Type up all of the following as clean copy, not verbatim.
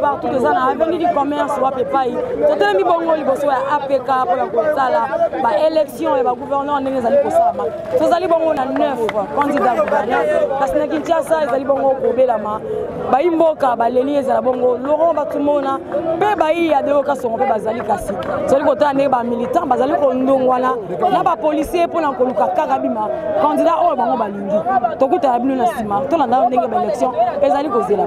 partout que ça na avenue du commerce ou APPAI. Tout le monde est bon APK pour la élection et le gouverneur n'est pas allé pour ça. Vous allez bon on a 9 candidats gouverneurs. Parce que Kinshasa ils allent bon au Kobelama. Baimboka baleli ezala bongo Laurent Batumona pe bayi ya deo kasongo pe bazali kasi. Soli kota ne ba militant bazali ko ndongwana na ba policier pour l'ankoluka kakabima candidat o bango balingi. Tokuta bino na sima. To landa ndenge ba élection ezali ko zela.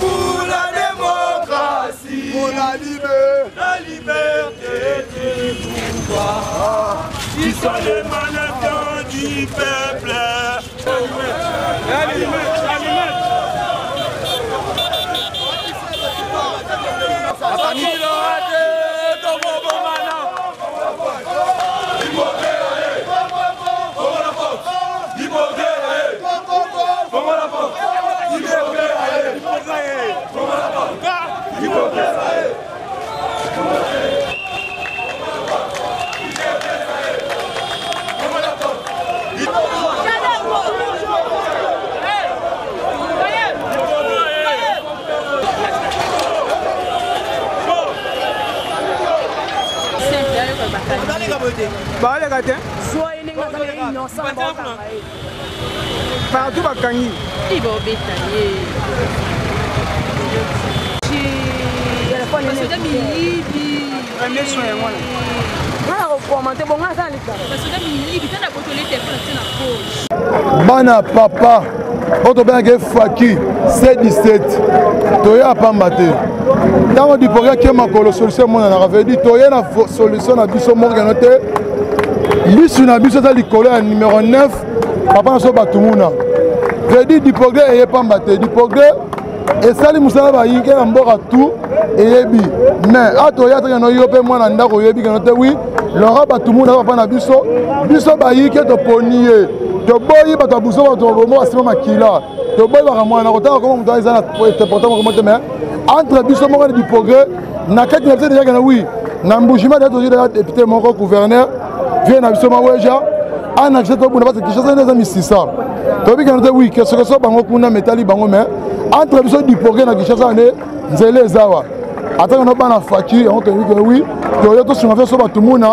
Pour la démocratie, pour la liberté du pouvoir, ils sont les managers du peuple. Partout bakangi. Il va bétailler. Bana papa, auto bien que Faki, C17, Toya Pambate. Dans le progrès qui est ma solution, mon avait dit Toya la solution à Bisso Morganote. L'issue na Bisso dans le numéro 9, papa n'a pas tout le monde. J'ai dit du progrès et Pambate, du progrès. Et ça, les moussala va y aller en bord à tout et yebi. Mais à Toya, il y a un yope moi nanda koyebi kanote oui. Laura ba tout le monde va pas na Bisso. Bisso va y aller to ponier. To boyi ba to buso ba to mo asima makila. To boyi ba moi na kota comment on doit les important comment te mais entre Bisso mo du progrès na kati na déjà kana oui. Na mbujima de to député mon gouverneur vient na Bisso ma weja. Ana accès to buna ba ki chose na za 600. To bi kanote oui que ce que so bango kuna metali bango mais entre Bisso du progrès na Kinshasa ne nzele zawa ataka no bana Faki on te dit que oui to yo to sur fait so ba tout monde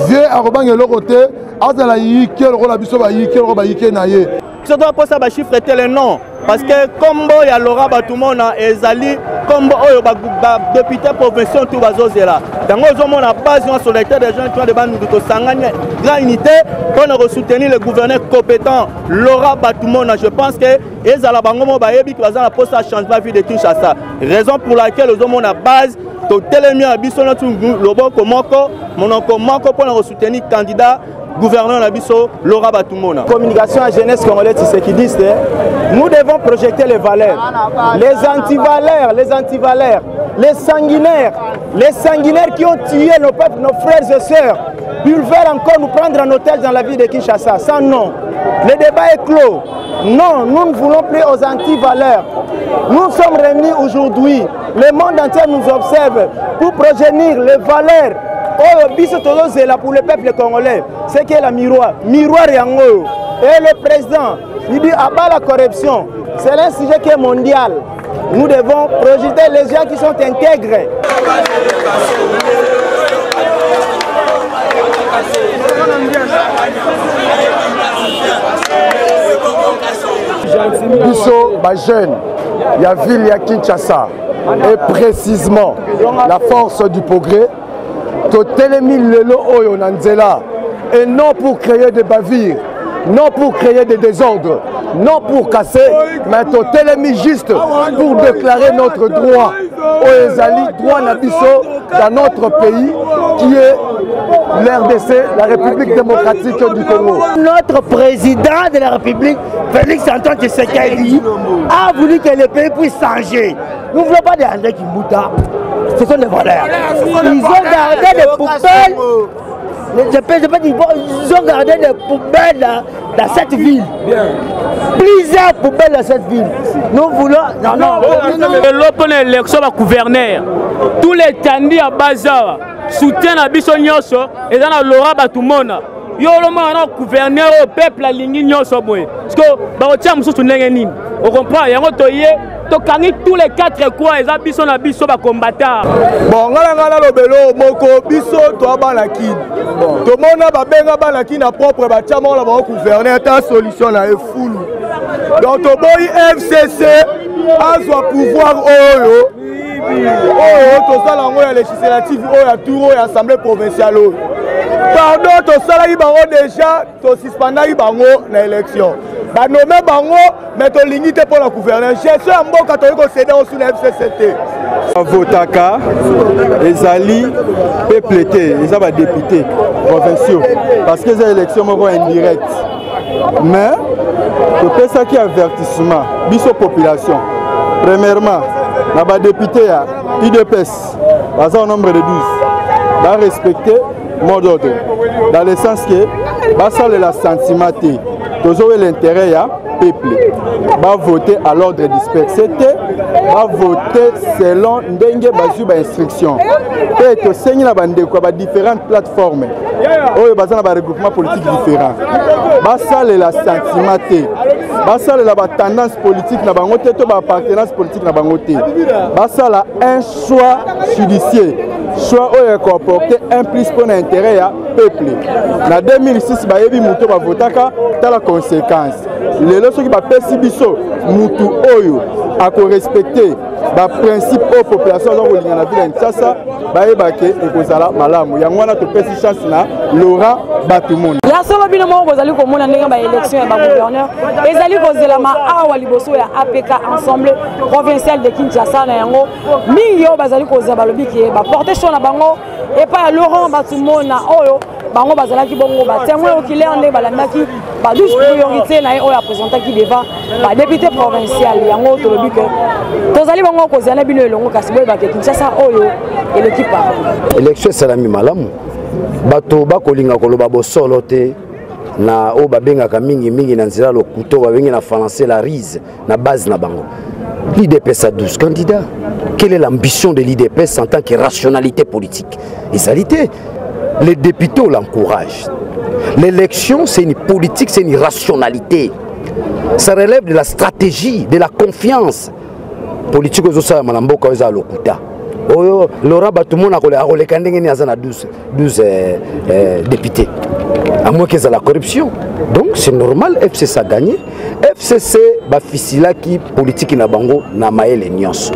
vie arobang eloko te azala yike le la Bisso ba yike le ba yike na ye ça doit pas ça ba chiffre tel non parce que combo ya Laura Batumona ezali combo oyo ba député provincial tout bazozela dango zomo na base en solidarité des gens qui ont des bandes de sanganya grand unité pour soutenir le gouverneur compétent Laura Batumona. Je pense que ezala bango mo ba yebi ki bazala poste à changer la vie de Kinshasa, raison pour laquelle zomo na base to telemi a biso na tu loboko moko monoko moko pour soutenir candidat gouverneur Nabiso, Laura Batumona. Communication à jeunesse congolaise, c'est ce qu'ils disent. Nous devons projeter les valeurs, les antivaleurs, les sanguinaires qui ont tué nos peuples, nos frères et sœurs. Ils veulent encore nous prendre en otage dans la vie de Kinshasa. Ça, non. Le débat est clos. Non, nous ne voulons plus aux antivaleurs. Nous sommes réunis aujourd'hui. Le monde entier nous observe pour projeter les valeurs. Oh, biso tozozela pour le peuple congolais, c'est que la miroir yango. Et le président, il dit abat la corruption. C'est un sujet qui est mondial. Nous devons projeter les gens qui sont intègres. Bisso ba jeune, il y a ville, il y a Kinshasa et précisément la force du progrès. Totelemi lelo oyo nanzela et non pour créer des bavures, non pour créer des désordres, non pour casser, mais totelemi juste pour déclarer notre droit au Ezali, droit Nabiso dans notre pays qui est l'RDC, la République démocratique du Congo. Notre président de la République, Félix Antoine Tshisekedi, a voulu que le pays puisse changer. Nous ne voulons pas des André Kimbuta. Ce sont des valeurs. Ils ont gardé des poubelles. Ils ont gardé des poubelles dans cette ville. Plusieurs poubelles dans cette ville. Nous voulons. Non. L'open élection à gouverneur. Tous les tandis à Baza soutiennent à Bissonyoso et dans la Laura Batumona. yo loma na gouverneur au peuple alingi nyonso boye parce que baotia mususu ndenge nini on comprend yango toye tokangi tous les 4 coins eza biso na biso ba combattant bon ngala lobelo moko biso to bana kini bon to mona ba benga bana kini na propre ba tiamo la ba gouverneur ta solution na e fulu donc to boy FCC azwa pouvoir oyo tosala yango ya législative oyo ya tour oyo ya assemblée provinciale oyo pardon tosalaki bango déjà tosuspendaki bango na élection banome bango mais tolingi te mpo na gouverneur gestion ya mboka toyei kosede osu na FCC te avotaka ezali peuple te eza badéputé provinciaux parce que eza élection moko indirecte mais topesaki avertissement biso population premièrement na badéputé ya UDPS baza au nombre de 12 va respecter mot d'ordre dans le sens que basalela sentiment te tozowe l'intérêt ya peuple va voter à l'ordre dispersé te va voter selon ndenge bazwi ba instruction pe tosengi na bandeko ba différentes plateformes oyo baza na ba regroupement politique différent basalela sentiment te basalela ba tendance politique na bango te to ba appartenance politique na bango te basala un choix judiciaire choix oyo comporter un plus pour intérêt ya peuple na 2006 bayebi muto ba votaka tala conséquence lelo soki bapesi biso mutu oyo akorespecte baprincipe oyo population aza kolinga na ville ya Kinshasa bayebake ekozala malamu yango wana topesi chance na Laurent Batumoni ya solo bino moko bozali komona ndenge baélection ya bagouverneur ezali kozelama awa liboso ya APK Assemblée provinciale de Kinshasa na yango mingi oyo bazali kozela balobi ke baporte chaud na bango epai ya Laurent Batumoni oyo bango bazalaki bongo batémoin oculaire nde balandaki ba 12 priorités na oyo apresentaki devant ba député provincial yango tolobi ke tozali bango kozela bino elongo kasi boye ba Kinshasa oyo eleki pa élection salami malamu bato bakolinga koloba bosolo te na o babengaka mingi na nzela lokuto babengi na français la rise na base na bango. L'IDPS a 12 candidats. Quelle est l'ambition de l'IDPS en tant que rationalité politique? Égalité. Les députés l'encouragent. L'élection, c'est une politique, c'est une rationalité. Ça relève de la stratégie, de la confiance. Politique aux osala malamboka aux alokuta. Oyo Laurent Batumoni a kolekandenge ni azana 12 députés. À moins qu'ils aient la corruption. Donc c'est normal, FCC a gagné. FCC bafisila qui politique na bango na maele nyonso.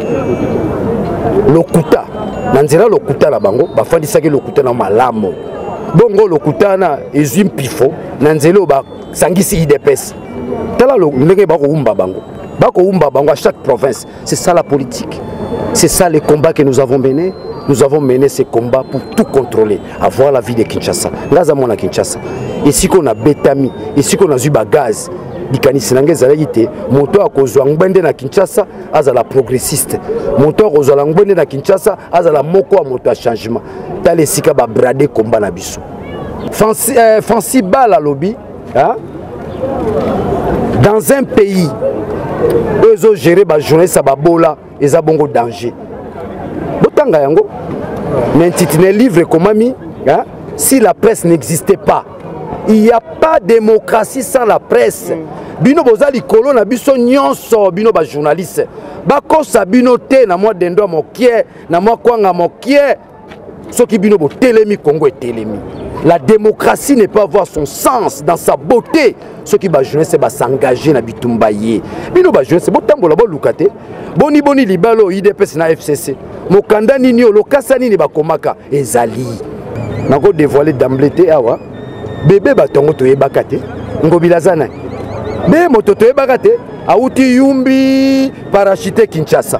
Lokuta, nanzela lokuta na bango, bafandisaki lokuta na malamo. Bongo lokuta na ezim pifo, nanzelo ba sangisi IDPS. Tala lo ndenge bako umba bango. Bako umba bango à chaque province. C'est ça la politique. C'est ça les combats que nous avons menés. Nous avons mené ces combats pour tout contrôler, avoir la vie de Kinshasa. Là, on a Kinshasa. Ici qu'on a Betami, ici qu'on a Zuba Gaz. Dikani Sinange Zalaïte, moto à cause de na Kinshasa, à la progressiste. Moto à cause de na Kinshasa, à la moko à moto à changement. T'as les sika ba bradé combat na biso. Fancy Bala lobby, hein? Dans un pays, eux ont géré ba journée sababola, ils ont bon danger. Botanga yango, mais un livre comme ami, hein? Si la presse n'existait pas, il n'y a pas de démocratie sans la presse. Bino bozali kolo na biso nyonso bino ba journaliste. Bako sa bino te na moi dendo mokie, na moi kwanga mokie. Soki bino bo telemi Congo et telemi. La démocratie n'est pas avoir son sens dans sa beauté. Ceux qui ba jeunesse ba s'engager na bitumbaye. Bino ba jeunesse bo tambola bo lukate. Boni libalo IDPS na FCC. Mokanda nini o lokasa nini ba komaka ezali. Nako dévoiler d'emblée te awa. Bébé batongo to yebaka te. Ngobilazana. Be moto to yebaka te. Auti yumbi parachute Kinshasa.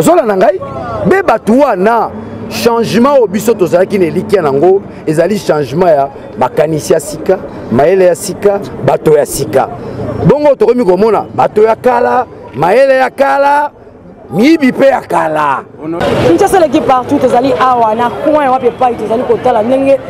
Zola nangai. Be batuwa na changement au biso tozalaki ne likia nango ezali changement ya makanisi ya sika maele ya sika bato ya sika bongo tokomi komona bato ya kala maele ya kala mibi pe ya kala Kinshasa l'équipe partout tozali awa na coin wapi pa tozali kotala ndenge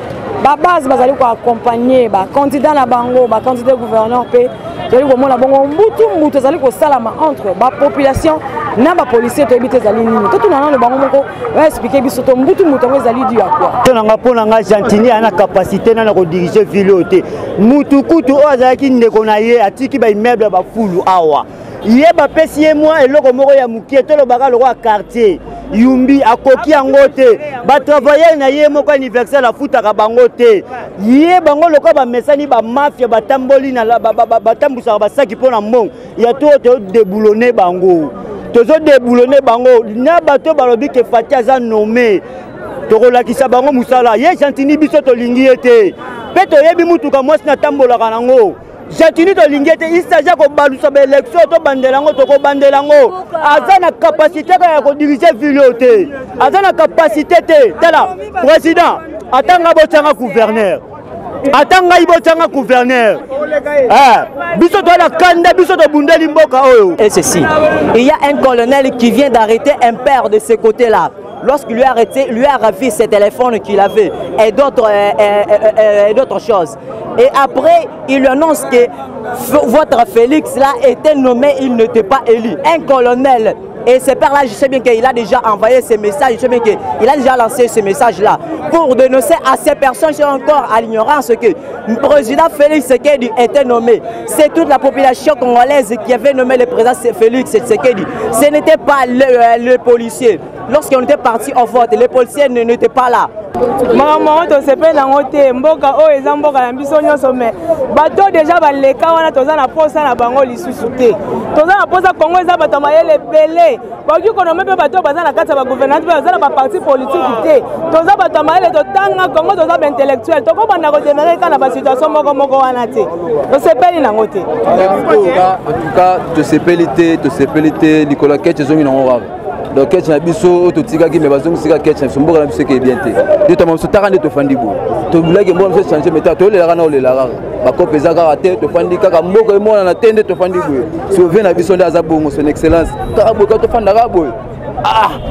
ba base bazali ko accompagner ba candidat na bango ba candidat gouverneur pe tozali komona bongo mbutu tozali ko salama entre ba population na ba policier to ebite zali nini to tuna na bango moko va expliquer biso to mbutu mutongo ezali du ya quoi to nanga pona nga Gentini ana capacité na ko diriger ville te mutu kutu o azaki ndeko na ye atiki ba immeuble ba fulu awa ye ba pesi ye moi eloko moko ya mukie to lo baka lo quartier yumbi akoki yango te ba travailler na ye moko anniversaire la futa ka bango te ye bango loko ba mesani ba mafia batamboli na batambusa ba saki pona mbongo ya to déboulonner bango tozo déboulonner bango na bato balobi ke Fati aza nommé tokolakisa bango musala ye Gentini biso to lingi ete pe to yebi mutuka mwasi na tambola kanango Gentini to lingi ete il s'agit ko balusa ba élection to bandelango to ko bandelango aza na capacité ya ko diriger ville te aza na capacité te tala président atanga botanga gouverneur atanga ibotanga gouverneur biso to la kanda biso to bundeli mboka oyo. Et ceci, il y a un colonel qui vient d'arrêter un père de ce côté-là. Lorsqu'il lui a arrêté, lui a ravi ses téléphones qu'il avait et d'autres choses. Et après, il lui annonce que votre Félix là était nommé, il n'était pas élu. Un colonel. Et ce père-là, je sais bien qu'il a déjà envoyé ces messages, je sais bien qu'il a déjà lancé ce message-là pour dénoncer à ces personnes qui sont encore à l'ignorance que le président Félix Tshisekedi était nommé. C'est toute la population congolaise qui avait nommé le président Félix Tshisekedi. Ce n'était pas le policier. Lorsqu'on était parti au vote, les policiers n'étaient pas là. Maman, to sepe na ngote mboka o eza mboka na biso nyonso mais bato déjà baleka wana toza na posa na bango lisusu te toza na posa Kongo eza bato mayele belé baki kono mepe bato baza na kati ya ba gouvernement baza na ba parti politique te toza bato mayele totanga Kongo toza ba intellectuel toko banda ko démarrer kana ba situation moko wana te to sepeli na ngote en tout cas to sepeli te Nicolas Ketch zongi na ngora. Donc Ketch na biso to tika ki me bazongi sika Ketch so mboka na biso ke bien te de to mamso taka to fandi bo to bulage mbo so changer meta to le na le la ba ko peza ka te to fandi kaka mboka e mona na tende to fandi bo so ve na biso ndaza bongo son excellence ka bo ka to fanda ka bo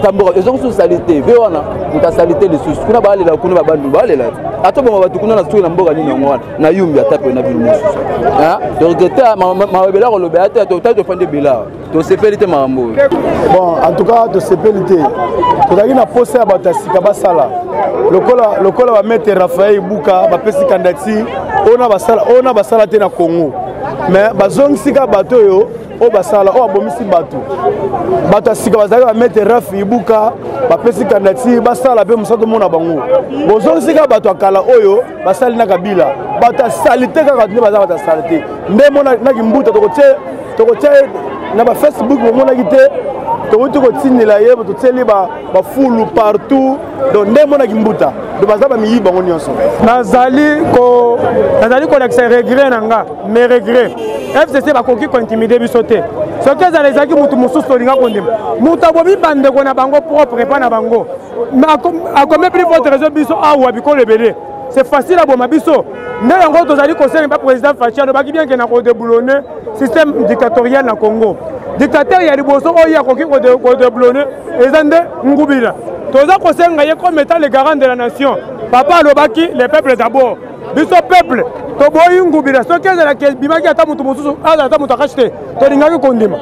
tamboka ezo so salité ve wana muta salité de sous kuna ba lela kuna ba bandu ba lela ato bongo ba tukuna na sou na mboka ni ngwana na yumbi atape na bilu mosusu donc ta ma bela ko lobe ata to fandi bela to sepelite mambo. Bon, en tout cas, de sepelite. Tu as une poste à Batasika Basala. Le col va mettre Raphaël Bouka, va passer Kandati, on a Basala na Congo. Mais Bazong Sika Bato, au Basala, au Abomisi Bato. Batasika va mettre Raphaël Bouka, va passer Kandati, Basala, Bemusato Mona Bango. Bozong Sika Bato Akala Oyo, Basali Nakabila. Bata salité quand tu vas bata salité. Mais mon Nagimbuta, tu na ba Facebook mo na gite to wutu ko tinela yebo to tseli ba fulu partout donc ndemo na kimbuta do bazaba mi bango nyonso nazali ko na regret nanga mais regret FCC ba koki ko intimider biso te so que za les aki mutu mususu linga kondima mutu abobi bande ko na bango propre pa na bango a combien plus votre raison biso awa biko lebele c'est facile à bomba biso mais encore tozali conseil pas président Fachi no baki bien que na ko déboulonner système dictatorial na Congo dictateur ya liboso oya koki ko déboulonner ezande ngubila toza kosenga ye comme étant le garant de la nation papa lobaki le peuple d'abord biso peuple to boyi ngubila so que za la bimaki ata mutu mususu ata mutu akashite to lingaki kondima